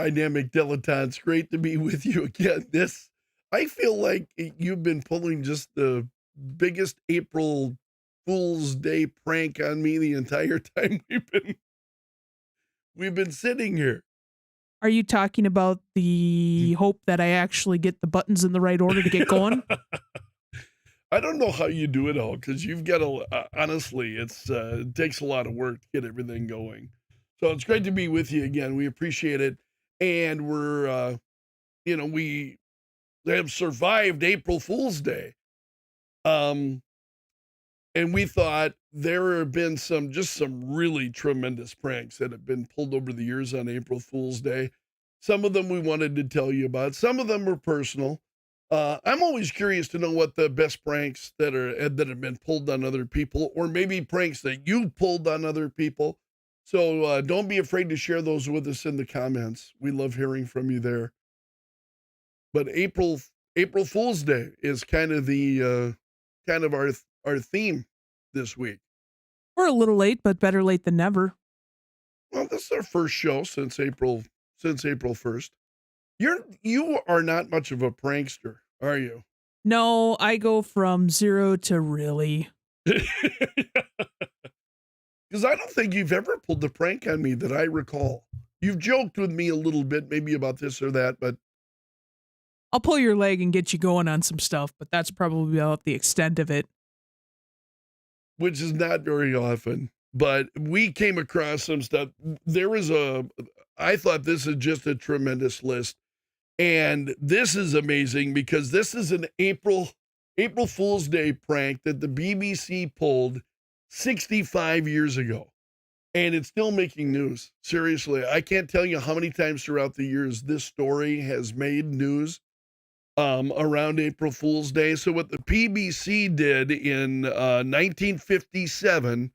Dynamic dilettantes. Great to be with you again. I feel like you've been pulling just the biggest April Fool's Day prank on me the entire time we've been sitting here. Are you talking about the hope that I actually get the buttons in the right order to get going? I don't know how you do it all because you've got honestly, it takes a lot of work to get everything going. So it's great to be with you again. We appreciate it, and we have survived April Fool's Day. Um, and we thought there have been some really tremendous pranks that have been pulled over the years on April Fool's Day. Some of them we wanted to tell you about. Some of them were personal. I'm always curious to know what the best pranks that have been pulled on other people, or maybe pranks that you pulled on other people. So don't be afraid to share those with us in the comments. We love hearing from you there. But April Fool's Day is kind of our theme this week. We're a little late, but better late than never. Well, this is our first show since April 1st. You are not much of a prankster, are you? No, I go from zero to really. Because I don't think you've ever pulled a prank on me that I recall. You've joked with me a little bit, maybe about this or that, but I'll pull your leg and get you going on some stuff, but that's probably about the extent of it. Which is not very often. But we came across some stuff. I thought this is just a tremendous list. And this is amazing because this is an April Fool's Day prank that the BBC pulled 65 years ago. And it's still making news. Seriously, I can't tell you how many times throughout the years this story has made news around April Fool's Day. So what the BBC did in 1957,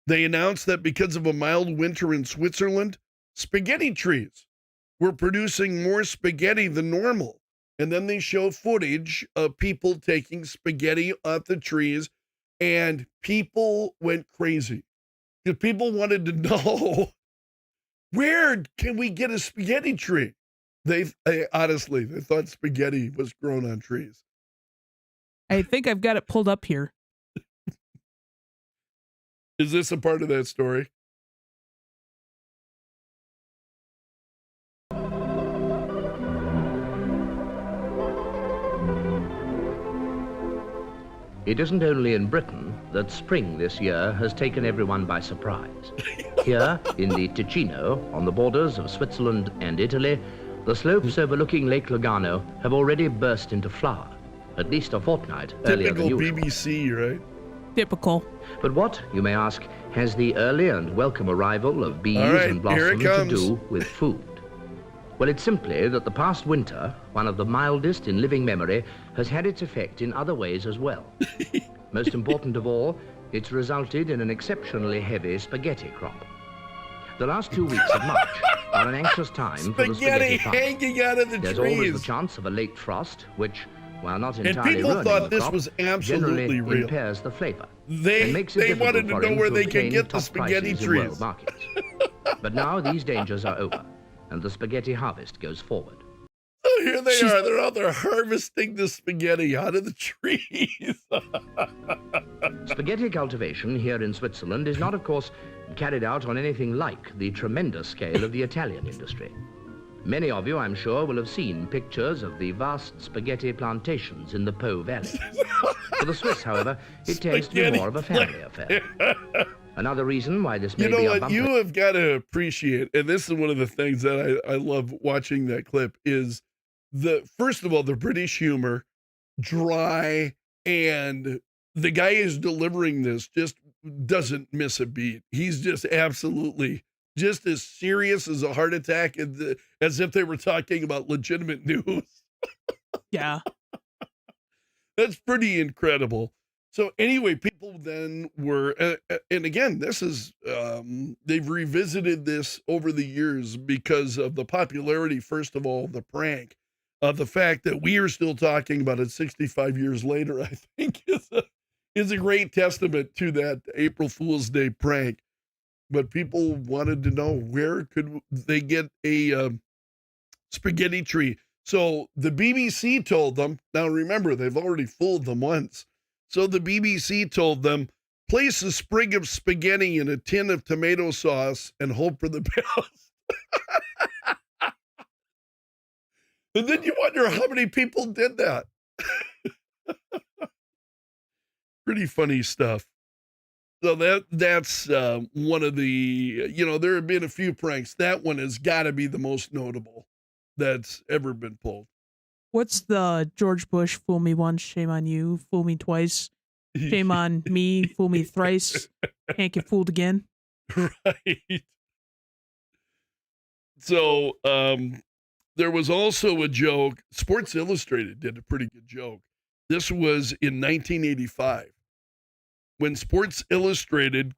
they announced that because of a mild winter in Switzerland, spaghetti trees were producing more spaghetti than normal. And then they showed footage of people taking spaghetti off the trees, and people went crazy because people wanted to know, where can we get a spaghetti tree? They honestly thought spaghetti was grown on trees. I think I've got it pulled up here. Is this a part of that story? It isn't only in Britain that spring this year has taken everyone by surprise. Here, in the Ticino, on the borders of Switzerland and Italy, the slopes overlooking Lake Lugano have already burst into flower, at least a fortnight earlier than usual. Typical BBC, right? Typical. But what, you may ask, has the early and welcome arrival of bees and blossom to do with food? Well, it's simply that the past winter, one of the mildest in living memory, has had its effect in other ways as well. Most important of all, it's resulted in an exceptionally heavy spaghetti crop. The last 2 weeks of March are an anxious time for the spaghetti farm. Hanging out of the There's trees. always the chance of a late frost, which, while not And entirely people ruining thought the this crop, was generally absolutely real. impairs the flavor. They and makes it wanted to difficult for know him where to they could obtain get the top spaghetti prices in trees. world markets. But now these dangers are over, and the spaghetti harvest goes forward. Oh, here they are. They're out there harvesting the spaghetti out of the trees. Spaghetti cultivation here in Switzerland is not, of course, carried out on anything like the tremendous scale of the Italian industry. Many of you, I'm sure, will have seen pictures of the vast spaghetti plantations in the Po Valley. For the Swiss, however, it tends to be more of a family affair. Another reason why this may be a bumper... You have got to appreciate, and this is one of the things that I love watching that clip, is first of all, the British humor, dry, and the guy who's delivering this just doesn't miss a beat. He's just absolutely just as serious as a heart attack, as if they were talking about legitimate news. Yeah. That's pretty incredible. So anyway, people then were, and again, this is, they've revisited this over the years because of the popularity, first of all, the prank. The fact that we are still talking about it 65 years later, I think is a great testament to that April Fool's Day prank. But people wanted to know, where could they get a spaghetti tree. So the BBC told them, now remember, they've already fooled them once. So the BBC told them, place a sprig of spaghetti in a tin of tomato sauce and hope for the best. And then you wonder how many people did that. Pretty funny stuff. So that's one of the, there have been a few pranks. That one has got to be the most notable that's ever been pulled. What's the George Bush, fool me once, shame on you, fool me twice, shame on me, fool me thrice, can't get fooled again? Right. So there was also a joke. Sports Illustrated did a pretty good joke. This was in 1985. When Sports Illustrated,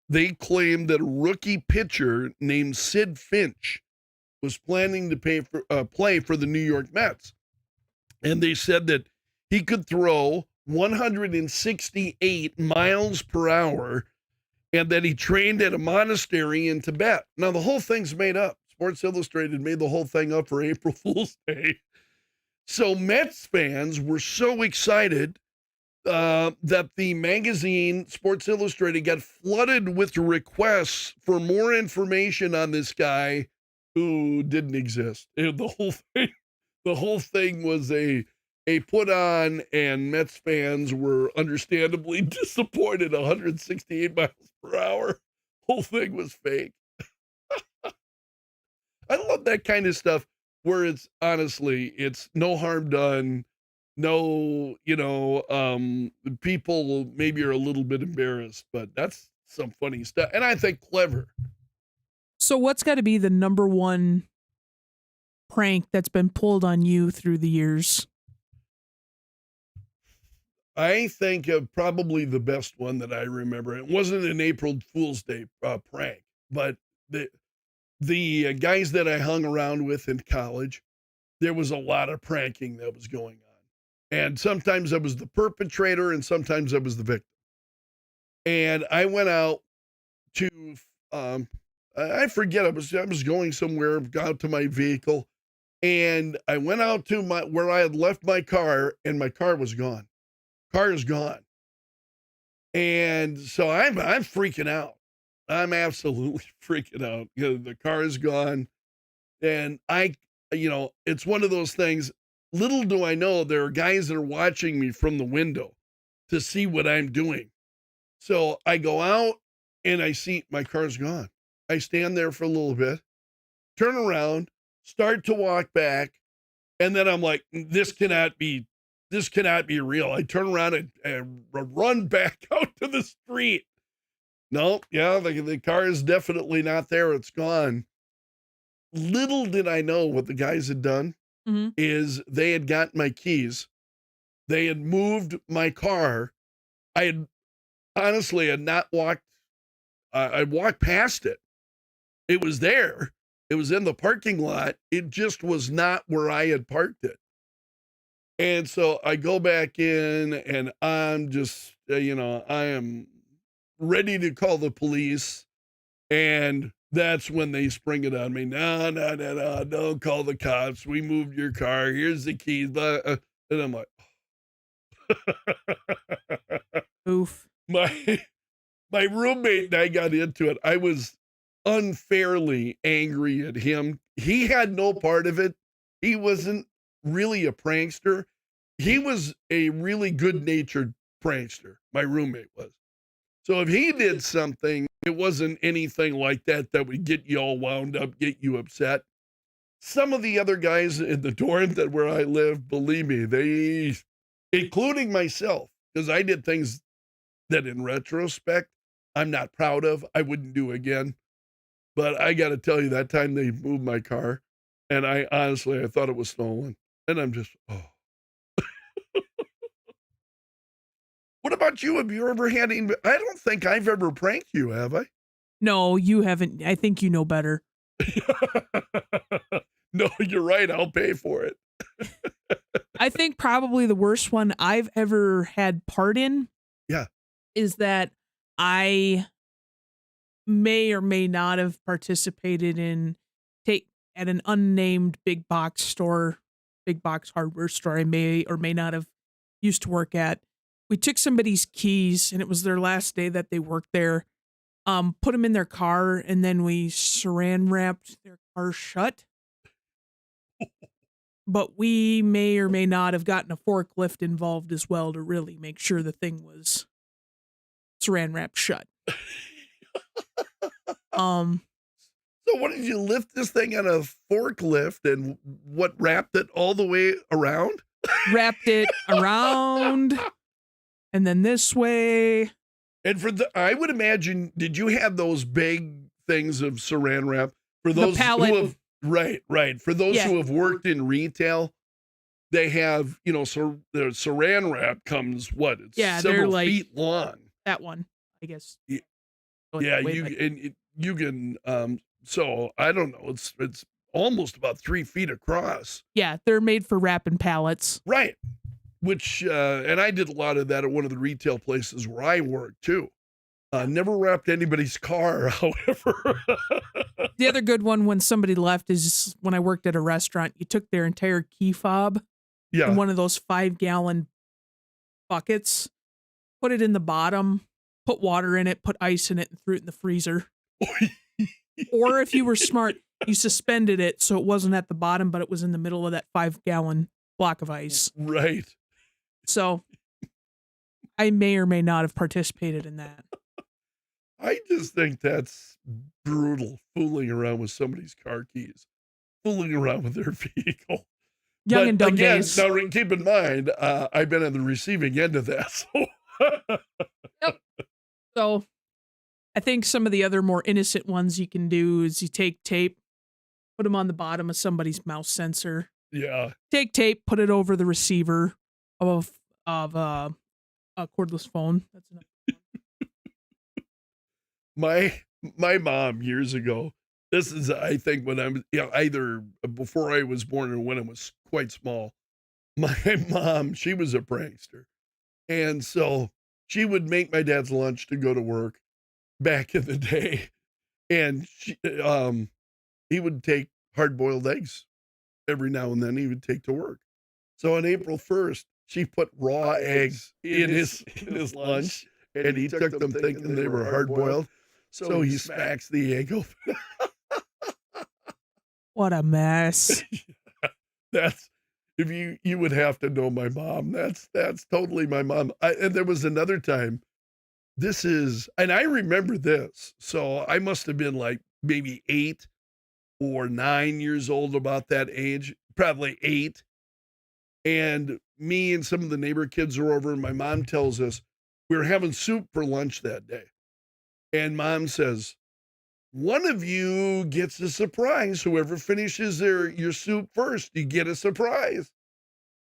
they claimed that a rookie pitcher named Sid Finch was planning to play for the New York Mets. And they said that he could throw 168 miles per hour and that he trained at a monastery in Tibet. Now, the whole thing's made up. Sports Illustrated made the whole thing up for April Fool's Day. So Mets fans were so excited that the magazine Sports Illustrated got flooded with requests for more information on this guy who didn't exist. And the whole thing was a put on, and Mets fans were understandably disappointed. 168 miles per hour. Whole thing was fake. I love that kind of stuff where it's no harm done. No, people maybe are a little bit embarrassed, but that's some funny stuff. And I think clever. So what's got to be the number one prank that's been pulled on you through the years? I think probably the best one that I remember. It wasn't an April Fool's Day prank, but the guys that I hung around with in college, there was a lot of pranking that was going on. And sometimes I was the perpetrator and sometimes I was the victim. And I went out to, I forget, I was going somewhere, got out to my vehicle, and I went out to where I had left my car, and my car was gone. Car is gone. And so I'm freaking out. I'm absolutely freaking out. The car is gone. And it's one of those things. Little do I know there are guys that are watching me from the window to see what I'm doing. So I go out and I see my car's gone. I stand there for a little bit, turn around, start to walk back, and then I'm like, this cannot be real. I turn around and run back out to the street. No, yeah, the car is definitely not there. It's gone. Little did I know what the guys had done. Mm-hmm. Is they had got my keys. They had moved my car. I had not walked. I walked past it. It was there. It was in the parking lot. It just was not where I had parked it. And so I go back in and I'm just, I am ready to call the police. And that's when they spring it on me. No, don't call the cops. We moved your car. Here's the keys. And I'm like, oof. My roommate and I got into it. I was unfairly angry at him. He had no part of it. He wasn't really a prankster. He was a really good-natured prankster. My roommate was. So if he did something, it wasn't anything like that would get you all wound up, get you upset. Some of the other guys in the dorm where I live, believe me, they, including myself, because I did things that in retrospect, I'm not proud of, I wouldn't do again. But I got to tell you, that time they moved my car, and I thought it was stolen. And I'm just, oh. What about you? Have you ever had I don't think I've ever pranked you, have I? No, you haven't. I think you know better. No, you're right. I'll pay for it. I think probably the worst one I've ever had part in is that I may or may not have participated in at an unnamed big box hardware store I may or may not have used to work at. We took somebody's keys, and it was their last day that they worked there. Put them in their car, and then we saran wrapped their car shut. But we may or may not have gotten a forklift involved as well to really make sure the thing was saran wrapped shut. So what did you lift this thing on a forklift and what wrapped it all the way around? Wrapped it around and then this way. And I would imagine, did you have those big things of saran wrap for those who have, right. For those who have worked in retail, they have, so the saran wrap comes it's several feet long. That one, I guess. Yeah, you can so I don't know, it's almost about 3 feet across. Yeah, they're made for wrapping pallets. Right. Which and I did a lot of that at one of the retail places where I worked too. Never wrapped anybody's car, however. The other good one when somebody left is when I worked at a restaurant. You took their entire key fob in one of those 5-gallon buckets, put it in the bottom, put water in it, put ice in it, and threw it in the freezer. Or if you were smart, you suspended it so it wasn't at the bottom, but it was in the middle of that 5-gallon block of ice. Right. So I may or may not have participated in that. I just think that's brutal, fooling around with somebody's car keys, fooling around with their vehicle. Young and dumb days. Now, keep in mind, I've been on the receiving end of that. So. Yep. So I think some of the other more innocent ones you can do is you take tape, put them on the bottom of somebody's mouse sensor. Yeah. Take tape, put it over the receiver of a cordless phone. That's enough. My mom years ago, this is, I think, when I'm either before I was born or when I was quite small. My mom, she was a prankster. And so she would make my dad's lunch to go to work back in the day. And he would take hard-boiled eggs every now and then he would take to work. So on April 1st, she put raw eggs in his lunch, and he took them thinking they were hard-boiled. So he smacks the egg open. What a mess. That's, if you would have to know my mom. That's totally my mom. And there was another time, and I remember this. So I must have been like maybe 8 or 9 years old, about that age, probably 8. And me and some of the neighbor kids are over, and my mom tells us we were having soup for lunch that day. And mom says, one of you gets a surprise. Whoever finishes your soup first, you get a surprise.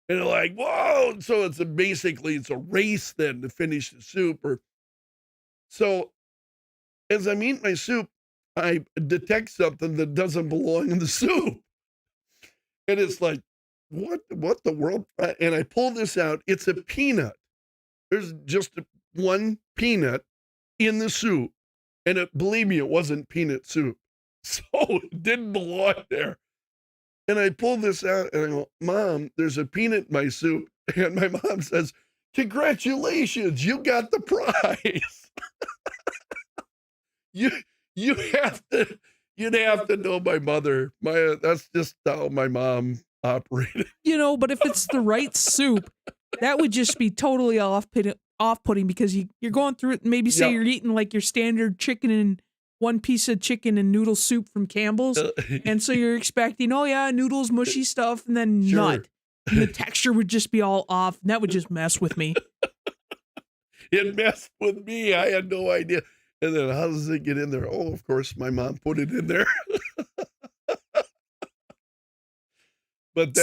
And they're like, whoa. So it's a race then to finish the soup. So as I'm eating my soup, I detect something that doesn't belong in the soup. And it's like, what the world? And I pull this out. It's a peanut. There's just one peanut in the soup. And believe me, it wasn't peanut soup. So it didn't belong there. And I pull this out and I go, Mom, there's a peanut in my soup. And my mom says, congratulations, you got the prize. You'd have to know my mother. That's just how my mom operated. But if it's the right soup, that would just be totally off-putting because you're going through it and maybe say you're eating like your standard chicken and one piece of chicken and noodle soup from Campbell's. And so you're expecting, noodles, mushy stuff, and then nut. And the texture would just be all off. And that would just mess with me. It messed with me. I had no idea. And then how does it get in there? Oh, of course, my mom put it in there. But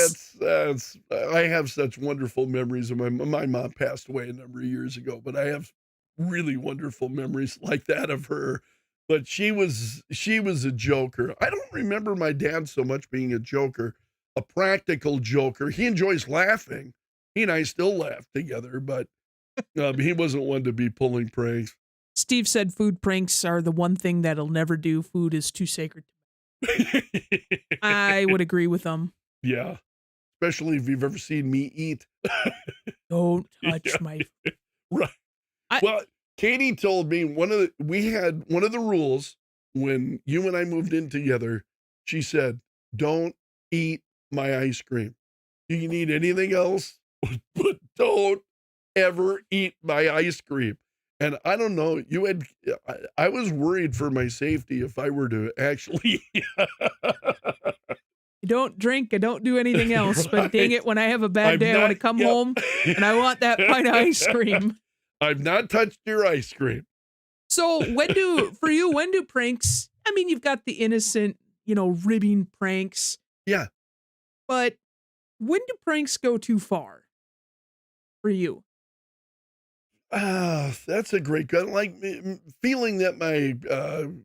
I have such wonderful memories of my mom passed away a number of years ago, but I have really wonderful memories like that of her. But she was a joker. I don't remember my dad so much being a joker, a practical joker. He enjoys laughing. He and I still laugh together, but he wasn't one to be pulling pranks. Steve said food pranks are the one thing that'll never do. Food is too sacred. I would agree with them. Yeah. Especially if you've ever seen me eat. Don't touch my. Right. Well, Katie told me we had one of the rules when you and I moved in together. She said, "Don't eat my ice cream. You can eat anything else, but don't ever eat my ice cream." And I don't know, I was worried for my safety if I were to actually. I don't drink, I don't do anything else, but dang it, when I have a bad day, I want to come Yep. home and I want that pint of ice cream. I've not touched your ice cream. So when do pranks, I mean, you've got the innocent, ribbing pranks. Yeah. But when do pranks go too far for you? That's a great gun. Like feeling that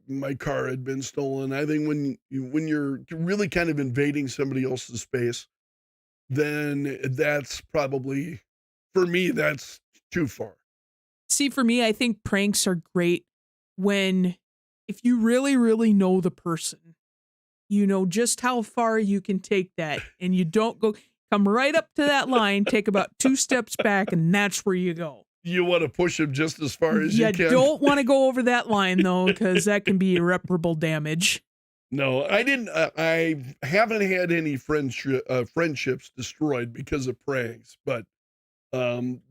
my car had been stolen. I think when you're really kind of invading somebody else's space, then that's probably, for me, that's too far. See, for me, I think pranks are great if you really, really know the person, you know just how far you can take that, and you don't come right up to that line, take about 2 steps back, and that's where you go. You want to push him just as far as you can. You don't want to go over that line, though, because that can be irreparable damage. No, I didn't. I haven't had any friendships destroyed because of pranks. But my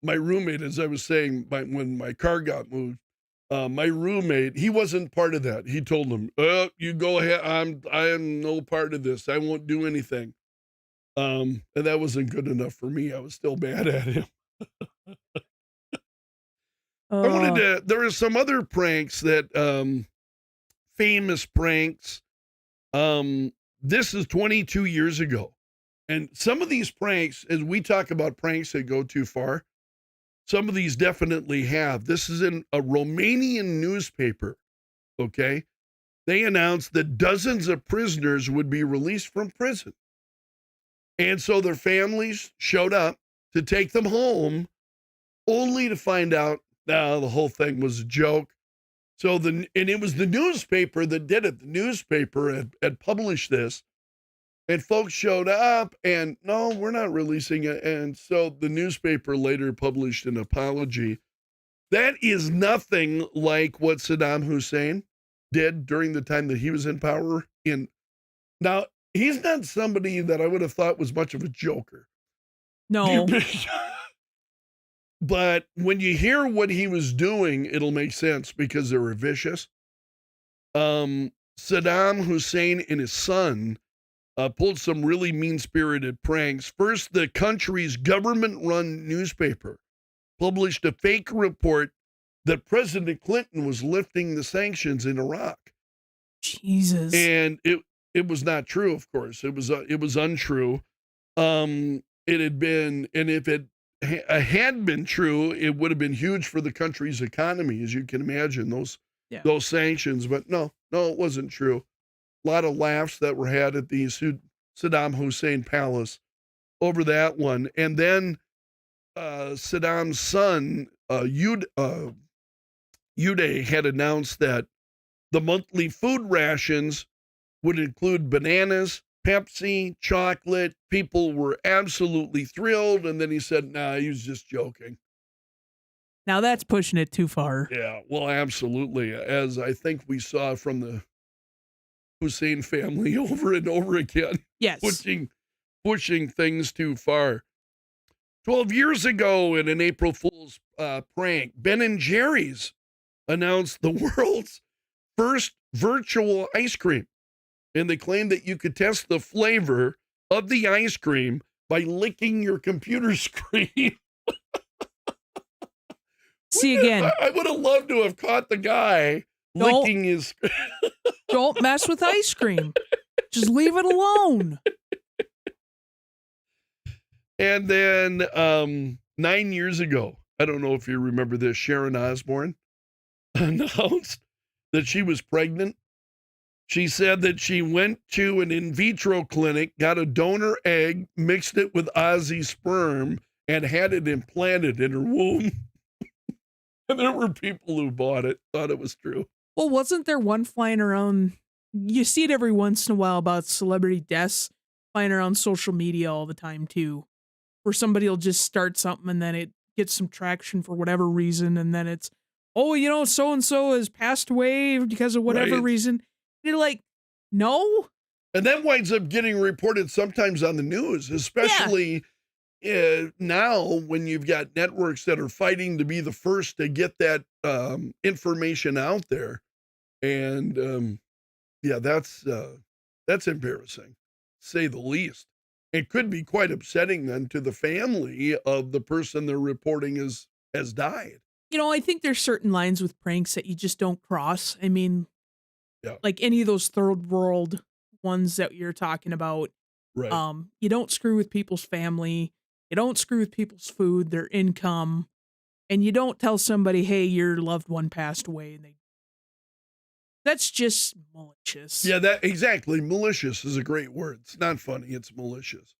roommate, as I was saying, when my car got moved, my roommate, he wasn't part of that. He told him, "You go ahead. I am no part of this. I won't do anything." And that wasn't good enough for me. I was still mad at him. There are some other pranks that, famous pranks. This is 22 years ago. And some of these pranks, as we talk about pranks that go too far, some of these definitely have. This is in a Romanian newspaper, okay? They announced that dozens of prisoners would be released from prison. And so their families showed up to take them home, only to find out the whole thing was a joke. So and it was the newspaper that did it. The newspaper had published this, and folks showed up and, "No, we're not releasing it." And so the newspaper later published an apology. That is nothing like what Saddam Hussein did during the time that he was in power. Now, he's not somebody that I would have thought was much of a joker. No. But when you hear what he was doing, it'll make sense because they were vicious. Saddam Hussein and his son pulled some really mean-spirited pranks. First, the country's government-run newspaper published a fake report that President Clinton was lifting the sanctions in Iraq. Jesus. And it was not true, of course. It was untrue. It had been, and if it had been true, it would have been huge for the country's economy, as you can imagine, those sanctions. But no, it wasn't true. A lot of laughs that were had at the Saddam Hussein palace over that one. And then Saddam's son, Uday, had announced that the monthly food rations would include bananas, Pepsi, chocolate. People were absolutely thrilled. And then he said, "Nah, he was just joking." Now that's pushing it too far. Yeah, well, absolutely. As I think we saw from the Hussein family over and over again. Yes. Pushing things too far. 12 years ago, in an April Fool's prank, Ben & Jerry's announced the world's first virtual ice cream. And they claimed that you could test the flavor of the ice cream by licking your computer screen. See, again, I would have loved to have caught the guy licking his. Don't mess with ice cream. Just leave it alone. And then 9 years ago, I don't know if you remember this, Sharon Osbourne announced that she was pregnant. She said that she went to an in vitro clinic, got a donor egg, mixed it with Aussie sperm, and had it implanted in her womb. And there were people who bought it, thought it was true. Well, wasn't there one flying around? You see it every once in a while about celebrity deaths flying around social media all the time too, where somebody will just start something and then it gets some traction for whatever reason, and then it's, oh, so and so has passed away because of whatever reason. And you're like, no. And that winds up getting reported sometimes on the news, especially now when you've got networks that are fighting to be the first to get that information out there. And that's embarrassing, to say the least. It could be quite upsetting then to the family of the person they're reporting has died. I think there's certain lines with pranks that you just don't cross. I mean, like any of those third world ones that you're talking about. Right. You don't screw with people's family. You don't screw with people's food, their income, and you don't tell somebody, hey, your loved one passed away, and that's just malicious. Yeah, that exactly. Malicious is a great word. It's not funny. It's malicious.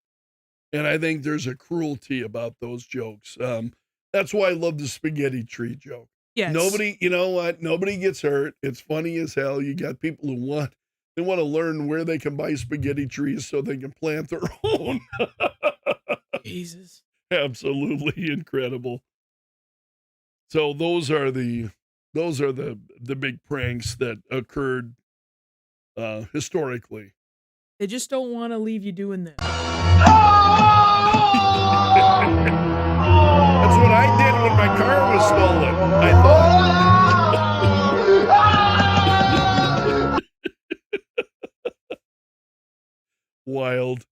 And I think there's a cruelty about those jokes. That's why I love the spaghetti tree joke. Yes. Nobody, you know what? Nobody gets hurt. It's funny as hell. You got people who want to learn where they can buy spaghetti trees so they can plant their own. Jesus. Absolutely incredible. So those are the big pranks that occurred historically. They just don't want to leave you doing this. That's what I did when my car was stolen. I thought. Wild.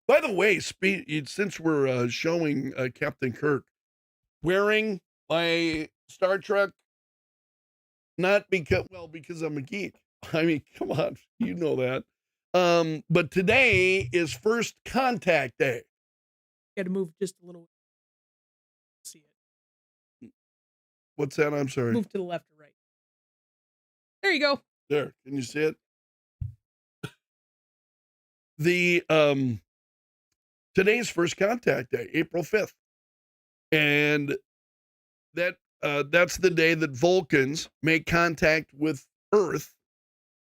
By the way, since we're showing Captain Kirk wearing my Star Trek, not because I'm a geek. I mean, come on, you know that. But today is First Contact Day. Got to move just a little. See it. What's that? I'm sorry. Move to the left or right. There you go. There. Can you see it? Today's First Contact Day, April 5th. And that's the day that Vulcans make contact with Earth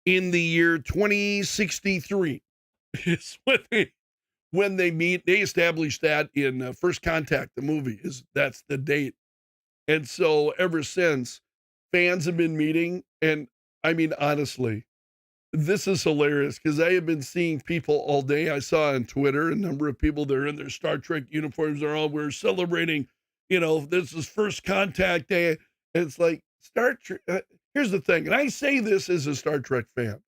in the year 2063. Is when they meet. They established that in First Contact, the movie, that's the date. And so ever since, fans have been meeting. And I mean, honestly, this is hilarious because I have been seeing people all day. I saw on Twitter a number of people that are in their Star Trek uniforms. We're celebrating, this is First Contact Day. And it's like, Star Trek. Here's the thing. And I say this as a Star Trek fan.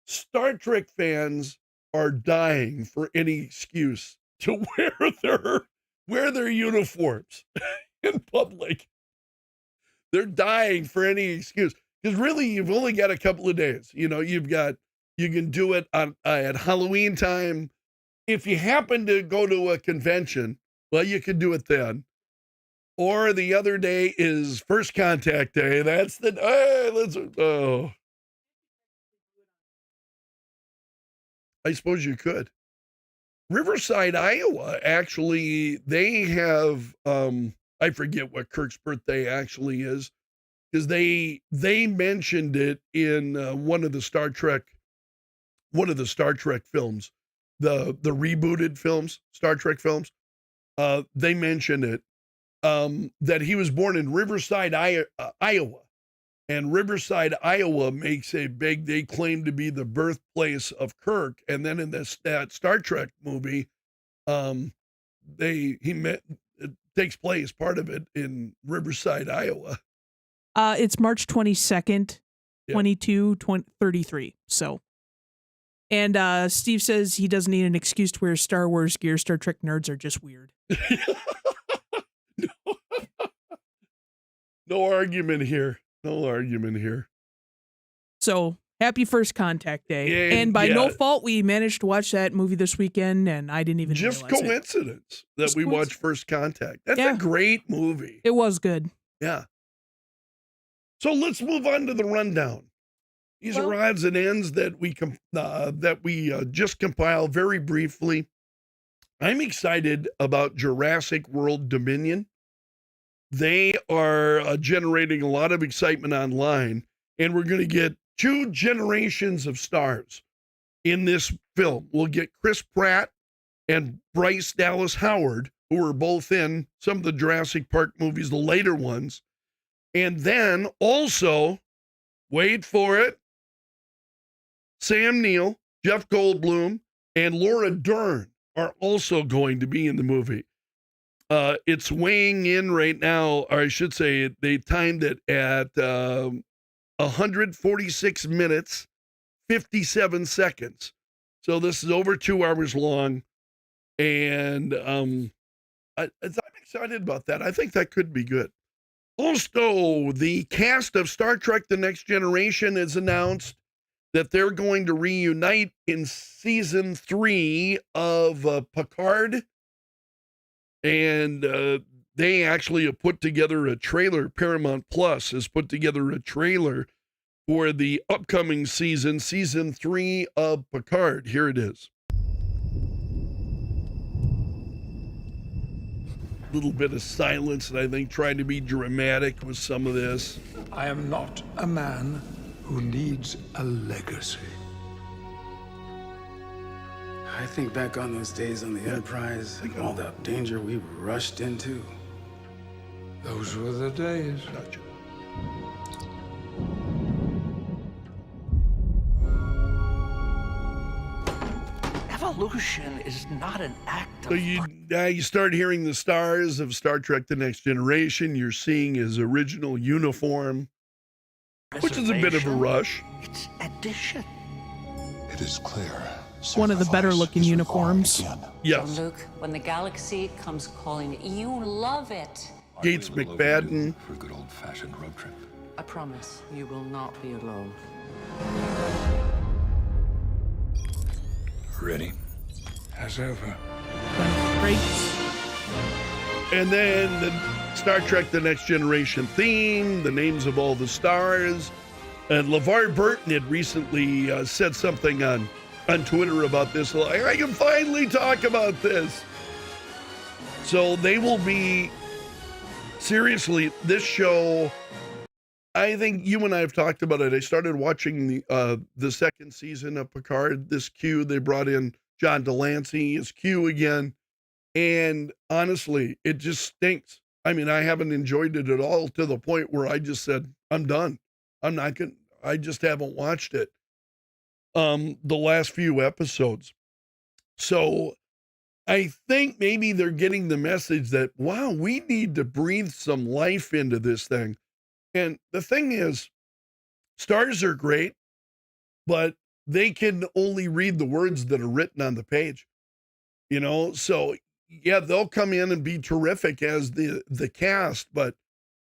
Star Trek fans are dying for any excuse to wear their uniforms in public. They're dying for any excuse. Because really, you've only got a couple of days. You can do it at Halloween time. If you happen to go to a convention, well, you could do it then. Or the other day is First Contact Day. That's I suppose you could. Riverside, Iowa, actually, they have, I forget what Kirk's birthday actually is, because they mentioned it in one of the Star Trek films, the rebooted films, Star Trek films. They mentioned it, that he was born in Riverside, Iowa. And Riverside, Iowa they claim to be the birthplace of Kirk. And then in that Star Trek movie, it takes place, part of it, in Riverside, Iowa. It's March 22nd, 2233. So, and Steve says he doesn't need an excuse to wear Star Wars gear. Star Trek nerds are just weird. No argument here. No argument here. So, happy First Contact Day. And by no fault, we managed to watch that movie this weekend, and I didn't even just realize coincidence that we watched First Contact. That's a great movie. It was good. Yeah. So let's move on to the rundown. These are odds and ends that we just compile very briefly. I'm excited about Jurassic World Dominion. They are generating a lot of excitement online. And we're going to get 2 generations of stars in this film. We'll get Chris Pratt and Bryce Dallas Howard, who were both in some of the Jurassic Park movies, the later ones. And then also, wait for it, Sam Neill, Jeff Goldblum, and Laura Dern are also going to be in the movie. It's weighing in right now, or I should say, they timed it at 146 minutes, 57 seconds. So this is over 2 hours long. And I'm excited about that. I think that could be good. Also, the cast of Star Trek The Next Generation has announced that they're going to reunite in season 3 of Picard. And they actually have put together a trailer. Paramount Plus has put together a trailer for the upcoming season 3 of Picard. Here it is. Little bit of silence, and I think trying to be dramatic with some of this. I am not a man who needs a legacy. I think back on those days on the Enterprise and all the danger we rushed into. Those were the days. Gotcha. Evolution is not an act of... So you start hearing the stars of Star Trek The Next Generation. You're seeing his original uniform, which is a bit of a rush. It's addition. It is clear. One of the better looking uniforms. Yes. Luke, when the galaxy comes calling, you love it. Gates McFadden. For a good old-fashioned road trip. I promise you will not be alone. Ready? As ever. Great. And then the Star Trek The Next Generation theme, the names of all the stars. And LeVar Burton had recently said something on Twitter about this. Like, I can finally talk about this. So they will be, seriously, this show, I think you and I have talked about it. I started watching the second season of Picard, this Q. They brought in John Delancey as Q again. And honestly, it just stinks. I mean, I haven't enjoyed it at all to the point where I just said, I'm done. I'm not going to, I just haven't watched it. The last few episodes. So I think maybe they're getting the message that, wow, we need to breathe some life into this thing. And the thing is, stars are great, but they can only read the words that are written on the page, you know? So yeah, they'll come in and be terrific as the cast, but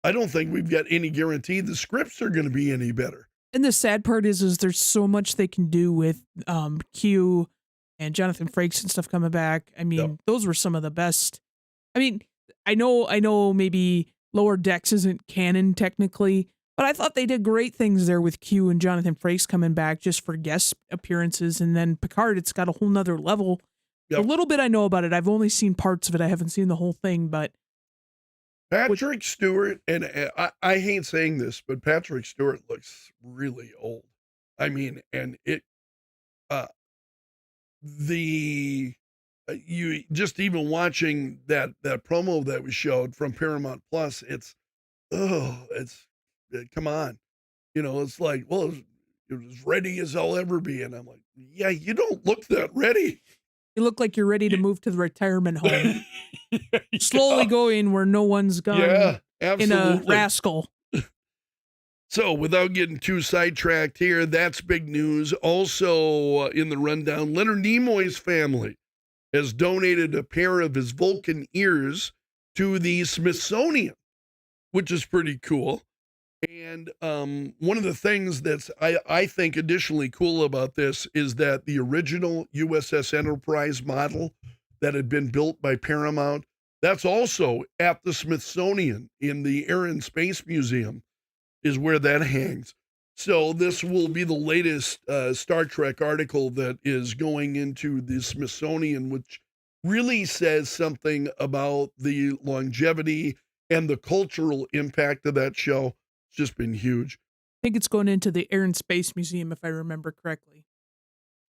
I don't think we've got any guarantee the scripts are going to be any better. And the sad part is there's so much they can do with Q and Jonathan Frakes and stuff coming back. I mean, those were some of the best. I mean, I know maybe Lower Decks isn't canon technically, but I thought they did great things there with Q and Jonathan Frakes coming back just for guest appearances. And then Picard, it's got a whole nother level. Yep. A little bit I know about it. I've only seen parts of it. I haven't seen the whole thing, but Patrick Stewart, and I hate saying this, but Patrick Stewart looks really old. I mean, and you just even watching that promo that was showed from Paramount Plus, come on, you know, it's like, well, you're as ready as I'll ever be, and I'm like, yeah, you don't look that ready. You look like you're ready to move to the retirement home. Slowly going where no one's gone. Yeah, absolutely. In a rascal. So without getting too sidetracked here, that's big news. Also in the rundown, Leonard Nimoy's family has donated a pair of his Vulcan ears to the Smithsonian, which is pretty cool. And one of the things that's, I think, additionally cool about this is that the original USS Enterprise model that had been built by Paramount, that's also at the Smithsonian in the Air and Space Museum is where that hangs. So this will be the latest Star Trek article that is going into the Smithsonian, which really says something about the longevity and the cultural impact of that show. Just been huge. think it's going into the Air and Space Museum, if I remember correctly.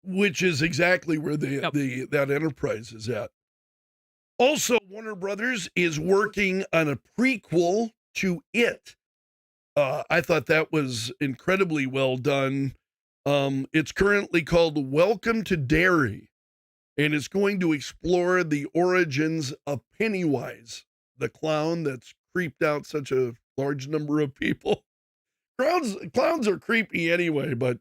Which is exactly where that Enterprise is at. Also, Warner Brothers is working on a prequel to It. I thought that was incredibly well done. It's currently called Welcome to Derry, and it's going to explore the origins of Pennywise, the clown that's creeped out such a large number of people. Clowns are creepy anyway, but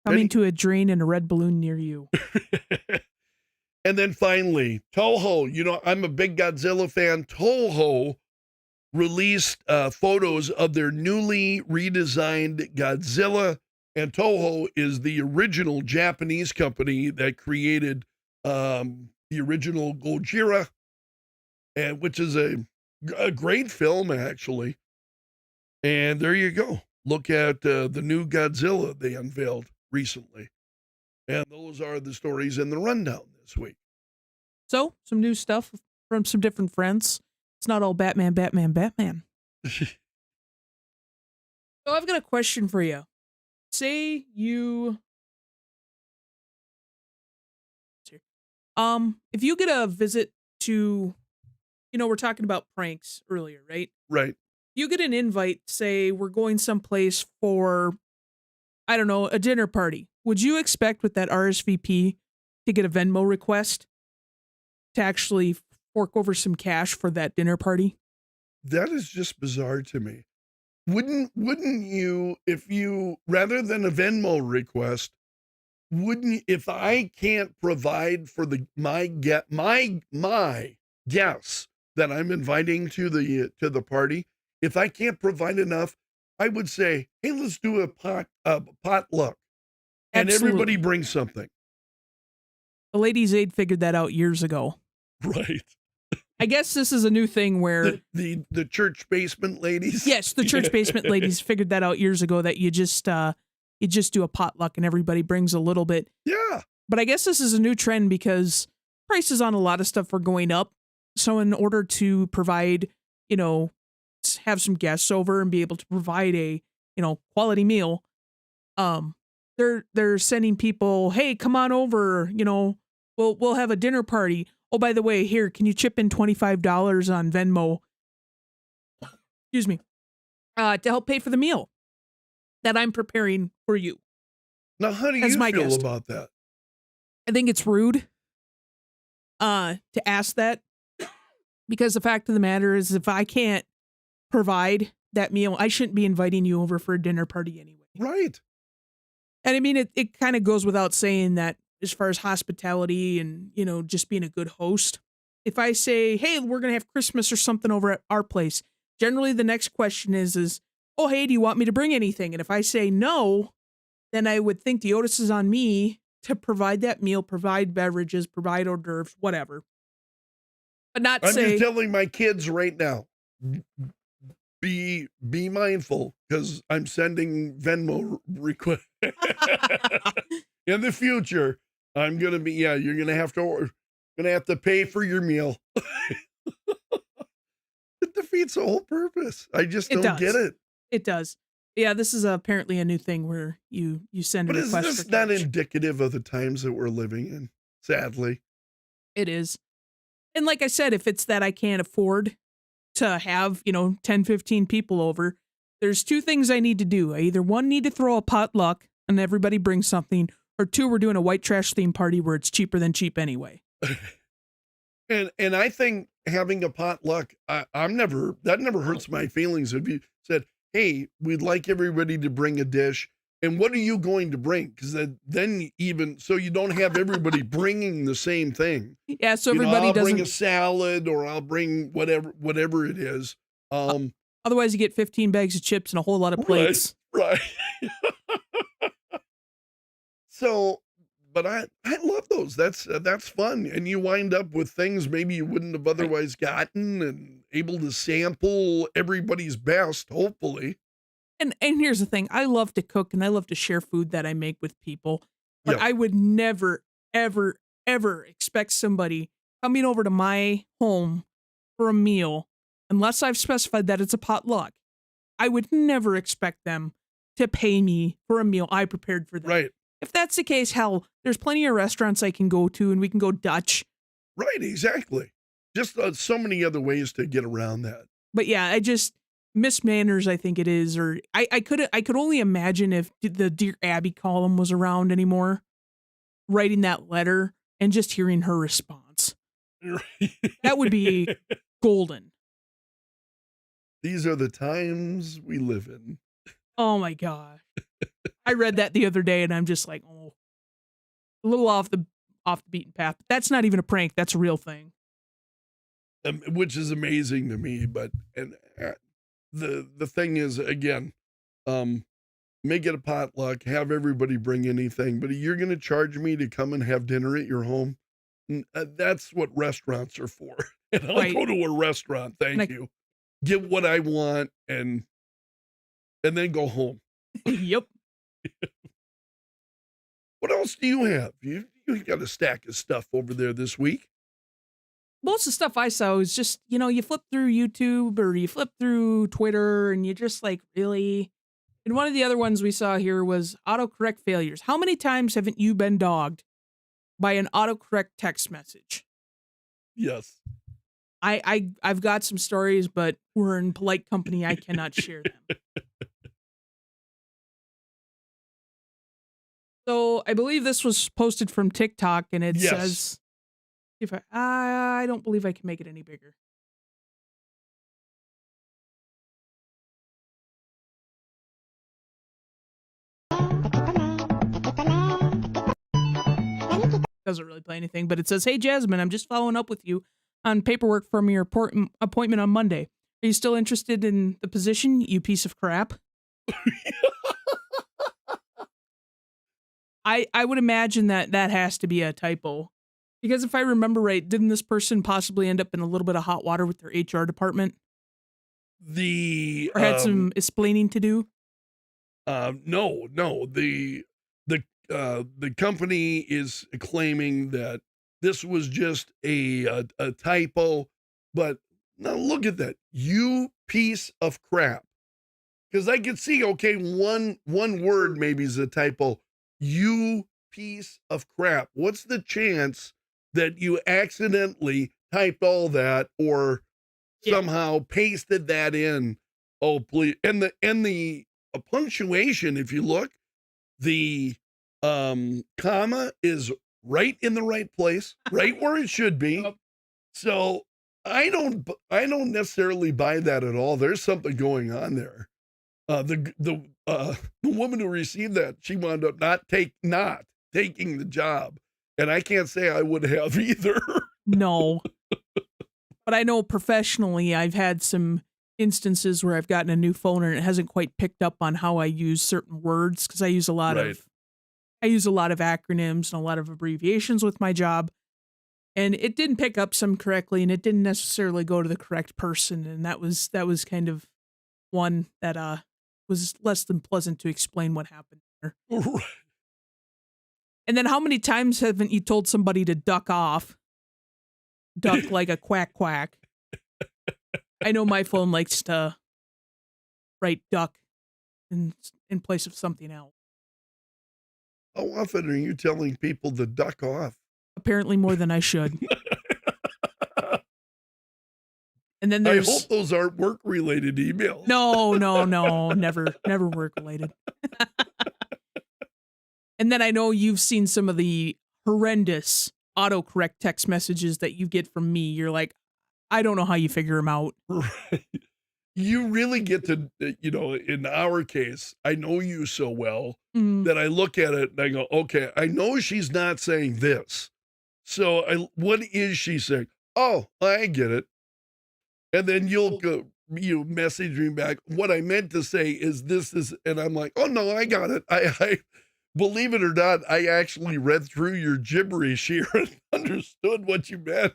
coming to a drain in a red balloon near you. And then finally, Toho. I'm a big Godzilla fan. Toho released photos of their newly redesigned Godzilla, and Toho is the original Japanese company that created the original Gojira, and which is a great film, actually. And there you go. Look at the new Godzilla they unveiled recently. And those are the stories in the rundown this week. So, some new stuff from some different friends. It's not all Batman. So I've got a question for you. Say you... if you get a visit to... we're talking about pranks earlier, right? Right. You get an invite, say we're going someplace for, I don't know, a dinner party. Would you expect with that RSVP to get a Venmo request to actually fork over some cash for that dinner party? That is just bizarre to me. Wouldn't you, if you, rather than a Venmo request, if I can't provide for my guests that I'm inviting to the party, if I can't provide enough, I would say, hey, let's do a potluck. And Absolutely. Everybody brings something. The Ladies' Aid figured that out years ago. Right. I guess this is a new thing where... The church basement ladies? Yes, the church basement ladies figured that out years ago, that you just do a potluck and everybody brings a little bit. Yeah. But I guess this is a new trend because prices on a lot of stuff are going up. So in order to provide, have some guests over and be able to provide a, quality meal, they're sending people, hey, come on over, we'll have a dinner party. Oh, by the way, here, can you chip in $25 on Venmo? Excuse me. To help pay for the meal that I'm preparing for you. Now, how do you feel about that? I think it's rude to ask that, because the fact of the matter is, if I can't provide that meal, I shouldn't be inviting you over for a dinner party anyway. Right. And I mean, it kind of goes without saying that as far as hospitality and, just being a good host, if I say, hey, we're going to have Christmas or something over at our place, generally the next question is, oh, hey, do you want me to bring anything? And if I say no, then I would think the onus is on me to provide that meal, provide beverages, provide hors d'oeuvres, whatever. But not I'm say... just telling my kids right now, be mindful, because I'm sending Venmo requests. In the future, I'm going to be, you're going to have to pay for your meal. It defeats the whole purpose. I just don't get it. It does. Yeah, this is apparently a new thing where you send a request. But is this not indicative of the times that we're living in? Sadly. It is. And like I said, if it's that I can't afford to have, 10, 15 people over, there's two things I need to do. I either one, need to throw a potluck and everybody brings something, or two, we're doing a white trash theme party where it's cheaper than cheap anyway. And I think having a potluck, that never hurts my feelings. If you said, hey, we'd like everybody to bring a dish, and what are you going to bring? Because then even so, you don't have everybody bringing the same thing. Yeah, so everybody I'll bring a salad, or I'll bring whatever it is. Otherwise, you get 15 bags of chips and a whole lot of plates. Right. So, but I love those. That's fun, and you wind up with things maybe you wouldn't have otherwise gotten, and able to sample everybody's best, hopefully. And here's the thing. I love to cook and I love to share food that I make with people. But I would never, ever, ever expect somebody coming over to my home for a meal, unless I've specified that it's a potluck. I would never expect them to pay me for a meal I prepared for them. Right. If that's the case, hell, there's plenty of restaurants I can go to and we can go Dutch. Right, exactly. Just so many other ways to get around that. But yeah, I just miss manners, I think it is. Or I could only imagine if the Dear Abby column was around anymore, writing that letter and just hearing her response. That would be golden. These are the times we live in. Oh my gosh. I read that the other day and I'm just like, oh, a little off the beaten path. That's not even a prank. That's a real thing. Which is amazing to me. But the thing is, again, make it a potluck, have everybody bring anything, but you're going to charge me to come and have dinner at your home. That's what restaurants are for. And I'll go to a restaurant. Thank you. Get what I want and then go home. Yep. What else do you have? You got a stack of stuff over there this week. Most of the stuff I saw was just, you flip through YouTube or you flip through Twitter and you just like, really? And one of the other ones we saw here was autocorrect failures. How many times haven't you been dogged by an autocorrect text message? Yes. I've got some stories, but we're in polite company. I cannot share them. So I believe this was posted from TikTok, and it says, "If I don't believe I can make it any bigger." Doesn't really play anything, but it says, "Hey Jasmine, I'm just following up with you on paperwork from your appointment on Monday. Are you still interested in the position, you piece of crap?" I would imagine that has to be a typo. Because if I remember right, didn't this person possibly end up in a little bit of hot water with their HR department? Or had some explaining to do? No. The company is claiming that this was just a typo, but now look at that. You piece of crap. Because I could see, okay, one word maybe is a typo. You piece of crap. What's the chance that you accidentally typed all that or somehow pasted that in? Oh, please. And the punctuation, if you look, the comma is right in the right place, right where it should be. So I don't necessarily buy that at all. There's something going on there. The woman who received that, she wound up not taking the job, and I can't say I would have either. No, but I know professionally I've had some instances where I've gotten a new phone and it hasn't quite picked up on how I use certain words because I use a lot of acronyms and a lot of abbreviations with my job, and it didn't pick up some correctly, and it didn't necessarily go to the correct person, and that was kind of one that was less than pleasant to explain what happened there. And then how many times haven't you told somebody to duck off? Duck like a quack quack. I know my phone likes to write duck in place of something else. How often are you telling people to duck off? Apparently more than I should. And then there's, I hope those aren't work-related emails. No, never work-related. And then I know you've seen some of the horrendous autocorrect text messages that you get from me. You're like, I don't know how you figure them out. Right. You really get to, in our case, I know you so well that I look at it and I go, okay, I know she's not saying this. So what is she saying? Oh, I get it. And then you'll go, you message me back. What I meant to say is this is, and I'm like, oh no, I got it. I believe it or not, I actually read through your gibberish here and understood what you meant.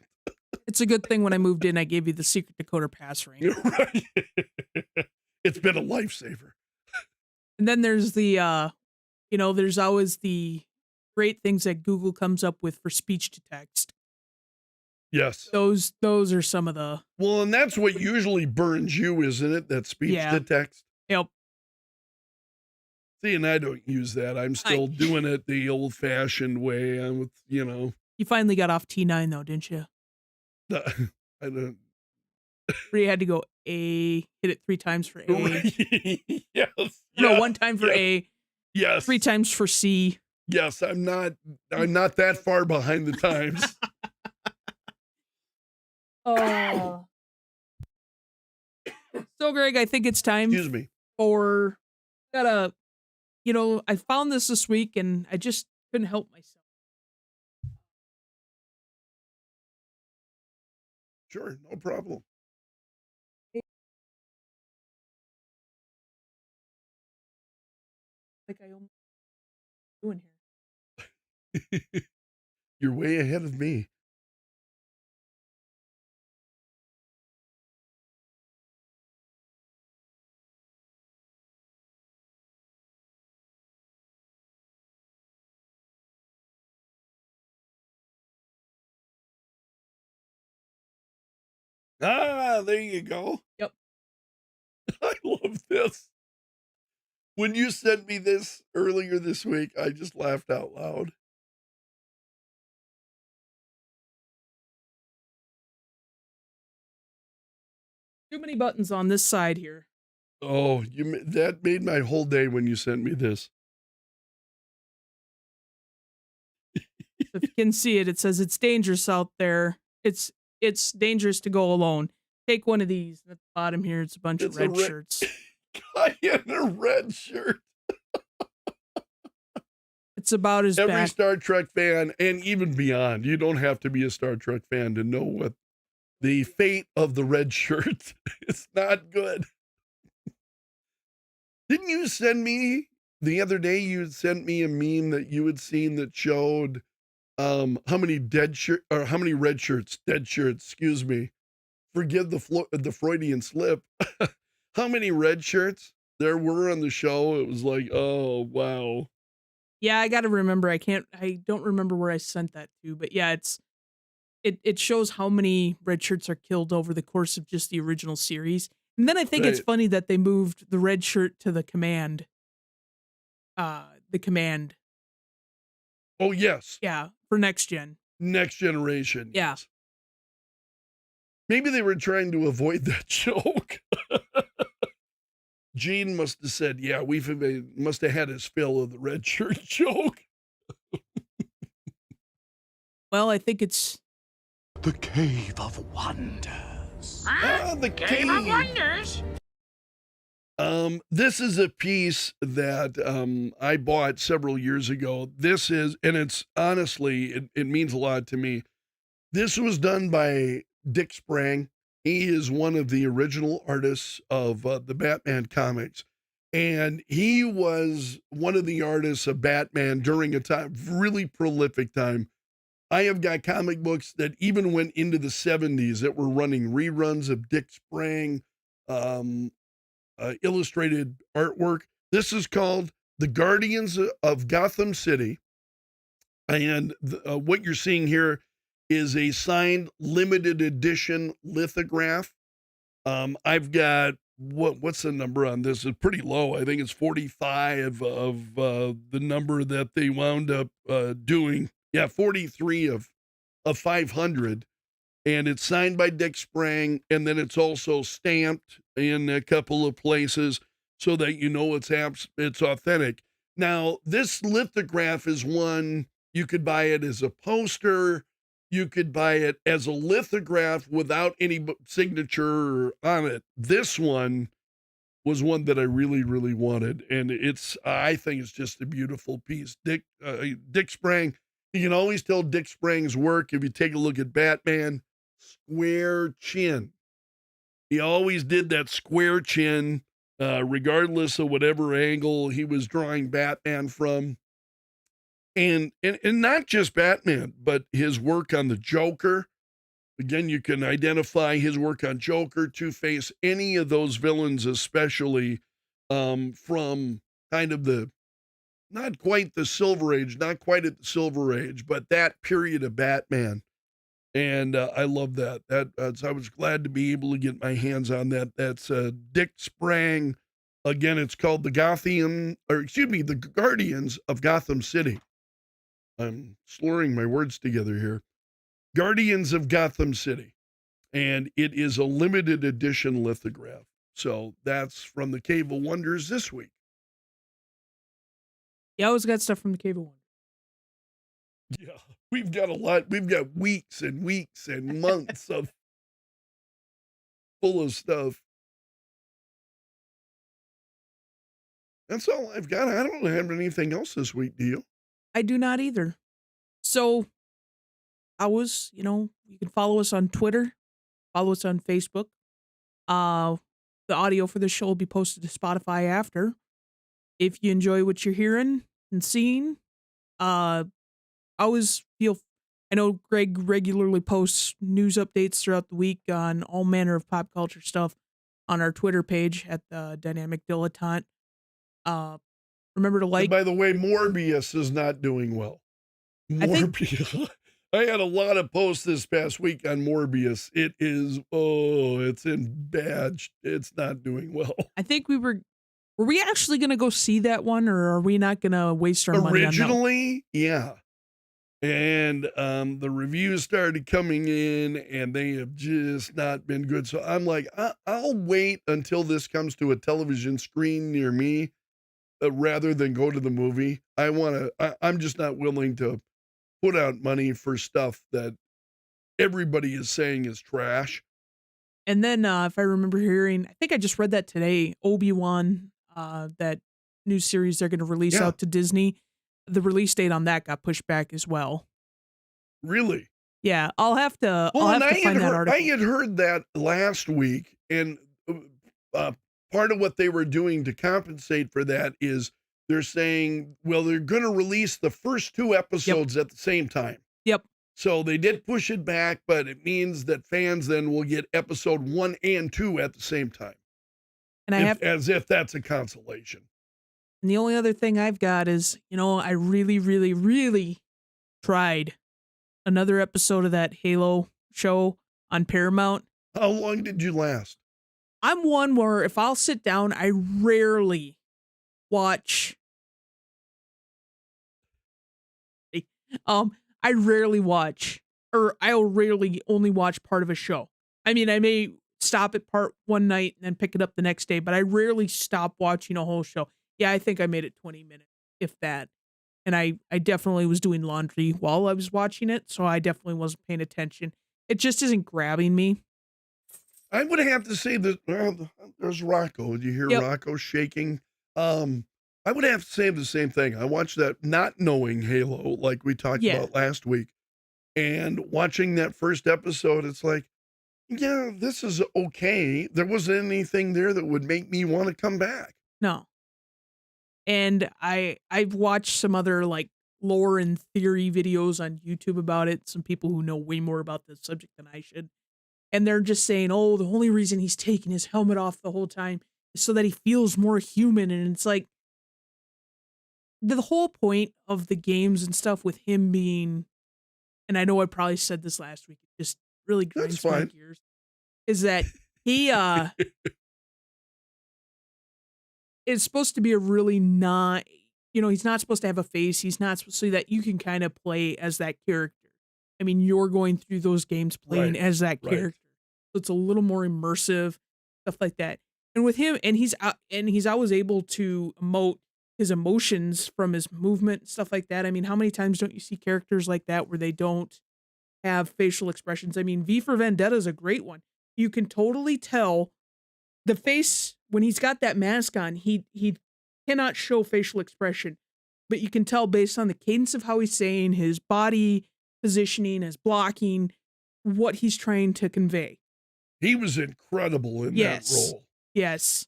It's a good thing when I moved in, I gave you the secret decoder pass ring. You're right. It's been a lifesaver. And then there's the, there's always the great things that Google comes up with for speech to text. Yes. Those are some of the... Well, and that's what usually burns you, isn't it? That speech to text. Yep. See, and I don't use that. I'm still doing it the old-fashioned way. I'm with, You finally got off T9 though, didn't you? I don't. Where you had to go A, hit it 3 times for A. Yes. No, 1 time for A. Yes. 3 times for C. Yes, I'm not that far behind the times. Oh. So, Greg, I think it's time. Excuse me. I found this week and I just couldn't help myself. Sure, no problem. Like I almost doing here. You're way ahead of me. Ah, there you go. Yep. I love this. When you sent me this earlier this week, I just laughed out loud. Too many buttons on this side here. Oh, that made my whole day when you sent me this. If you can see it, it says it's dangerous out there. It's dangerous to go alone. Take one of these. At the bottom here, it's a bunch of red shirts. Guy in a red shirt. It's about as every bad. Star Trek fan, and even beyond. You don't have to be a Star Trek fan to know what the fate of the red shirt. It's not good. Didn't you send me the other day? You sent me a meme that you had seen that showed how many red shirts, excuse me. Forgive the Freudian slip. How many red shirts there were on the show? It was like, oh, wow. Yeah, I got to remember. I don't remember where I sent that to, but yeah, it shows how many red shirts are killed over the course of just the original series. And then I think it's funny that they moved the red shirt to the command. The command. Oh, yes. Yeah, for next gen. Next generation. Yeah. Yes. Maybe they were trying to avoid that joke. Gene must have said, yeah, must have had his fill of the red shirt joke. Well, I think it's the Cave of Wonders. The Cave of Wonders. This is a piece that I bought several years ago. It's honestly, it means a lot to me. This was done by Dick Sprang. He is one of the original artists of the Batman comics. And he was one of the artists of Batman during a time, really prolific time. I have got comic books that even went into the 70s that were running reruns of Dick Sprang illustrated artwork. This is called The Guardians of Gotham City. And what you're seeing here is a signed limited edition lithograph. I've got, what's the number on this? It's pretty low. I think it's 45 of the number that they wound up doing. Yeah, 43 of 500. And it's signed by Dick Sprang, and then it's also stamped in a couple of places so that you know it's authentic. Now, this lithograph is one, you could buy it as a poster, you could buy it as a lithograph without any signature on it. This one was one that I really, really wanted, and I think it's just a beautiful piece. Dick Sprang, you can always tell Dick Sprang's work if you take a look at Batman. Square chin. He always did that square chin, regardless of whatever angle he was drawing Batman from. And not just Batman, but his work on the Joker. Again, you can identify his work on Joker, Two-Face, any of those villains, especially from kind of not quite the Silver Age, not quite at the Silver Age, but that period of Batman. And I love that. So I was glad to be able to get my hands on that. That's Dick Sprang Again, it's called the Guardians of Gotham City. I'm slurring my words together here. Guardians of Gotham City. And it is a limited edition lithograph. So that's from the Cave of Wonders this week. You always got stuff from the Cave of Wonders. Yeah, we've got a lot. We've got weeks and weeks and months of full of stuff. That's all I've got. I don't have anything else this week, do you? I do not either. So you can follow us on Twitter, follow us on Facebook. The audio for the show will be posted to Spotify after. If you enjoy what you're hearing and seeing, I know Greg regularly posts news updates throughout the week on all manner of pop culture stuff on our Twitter page at the Dynamic Dilettante. Remember to like. And by the way, Morbius is not doing well. Morbius. I had a lot of posts this past week on Morbius. It is, it's in bad. It's not doing well. I think were we actually going to go see that one, or are we not going to waste our money on that? Originally, yeah. And the reviews started coming in, and they have just not been good. So I'm like, I'll wait until this comes to a television screen near me, rather than go to the movie. I'm just not willing to put out money for stuff that everybody is saying is trash. And then, if I remember hearing, I think I just read that today, Obi-Wan, that new series they're going to release out to Disney. The release date on that got pushed back as well. Really? Yeah, I'll have to find that article. I had heard that last week, and part of what they were doing to compensate for that is they're saying, well, they're going to release the first 2 episodes at the same time. Yep. So they did push it back, but it means that fans then will get episode 1 and 2 at the same time. And as if that's a consolation. And the only other thing I've got is, I really, really, really tried another episode of that Halo show on Paramount. How long did you last? I'm one where if I'll sit down, I rarely watch. I rarely watch, or I'll rarely only watch part of a show. I mean, I may stop at part one night and then pick it up the next day, but I rarely stop watching a whole show. Yeah, I think I made it 20 minutes, if that. And I definitely was doing laundry while I was watching it, so I definitely wasn't paying attention. It just isn't grabbing me. I would have to say that, there's Rocco. Do you hear Rocco shaking? I would have to say the same thing. I watched that not knowing Halo, like we talked about last week. And watching that first episode, it's like, yeah, this is okay. There wasn't anything there that would make me want to come back. No. And I've watched some other like lore and theory videos on YouTube about it. Some people who know way more about the subject than I should. And they're just saying, the only reason he's taking his helmet off the whole time is so that he feels more human. And it's like, the whole point of the games and stuff with him being, and I know I probably said this last week, it just really grinds my gears, is that he is supposed to be a really not, he's not supposed to have a face. He's not supposed so that you can kind of play as that character. I mean, you're going through those games playing as that character. So it's a little more immersive, stuff like that. And with him, and he's always able to emote his emotions from his movement, stuff like that. I mean, how many times don't you see characters like that where they don't have facial expressions? I mean, V for Vendetta is a great one. You can totally tell the face when he's got that mask on, he cannot show facial expression, but you can tell based on the cadence of how he's saying, his body positioning, his blocking, what he's trying to convey. He was incredible in that role. Yes.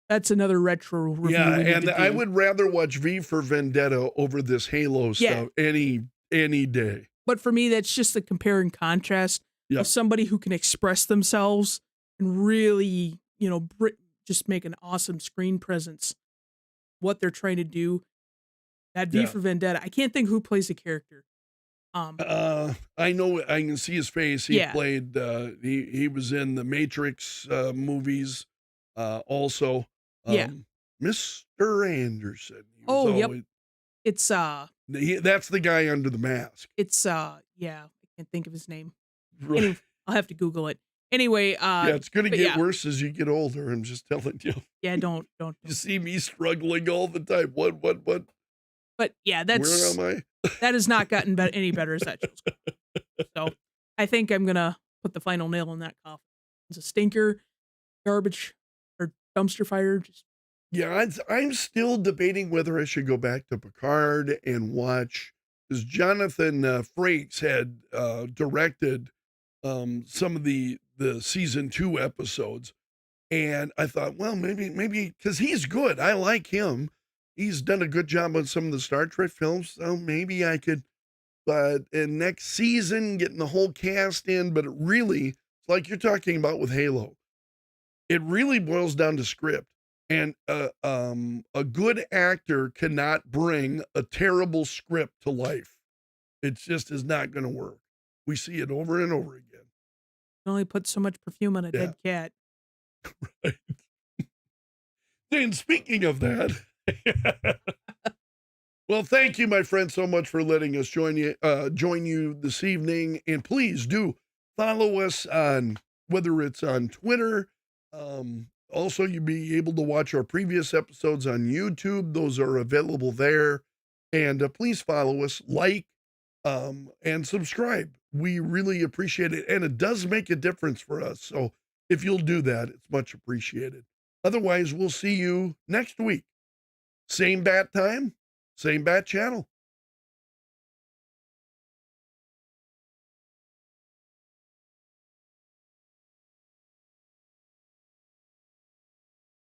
That's another retro review. Yeah, and I would rather watch V for Vendetta over this Halo stuff any day. But for me, that's just the compare and contrast of somebody who can express themselves and really, just make an awesome screen presence. What they're trying to do. That V for Vendetta. I can't think who plays the character. I know, I can see his face. He played, he was in the Matrix movies also. Mr. Anderson. Oh, yep. It's that's the guy under the mask. It's yeah, I can't think of his name. Right. Anyway, I'll have to Google it. Anyway, yeah, it's gonna get worse as you get older. I'm just telling you. Yeah, don't. You see me struggling all the time. What? But yeah, that's where am I? That has not gotten any better as that show's gone. So I think I'm gonna put the final nail in that coffin. It's a stinker, garbage, or dumpster fire. Yeah, I'm still debating whether I should go back to Picard and watch, because Jonathan Frakes had directed some of the season 2 episodes, and I thought, well, maybe because he's good. I like him. He's done a good job on some of the Star Trek films, so maybe I could. But in next season, getting the whole cast in, but it really, it's like you're talking about with Halo. It really boils down to script. And a good actor cannot bring a terrible script to life. It just is not going to work. We see it over and over again. You only put so much perfume on a dead cat. Right. And speaking of that, well, thank you, my friend, so much for letting us join you this evening. And please do follow us on, whether it's on Twitter. Also, you'll be able to watch our previous episodes on YouTube. Those are available there. And please follow us, like, and subscribe. We really appreciate it. And it does make a difference for us. So if you'll do that, it's much appreciated. Otherwise, we'll see you next week. Same bat time, same bat channel.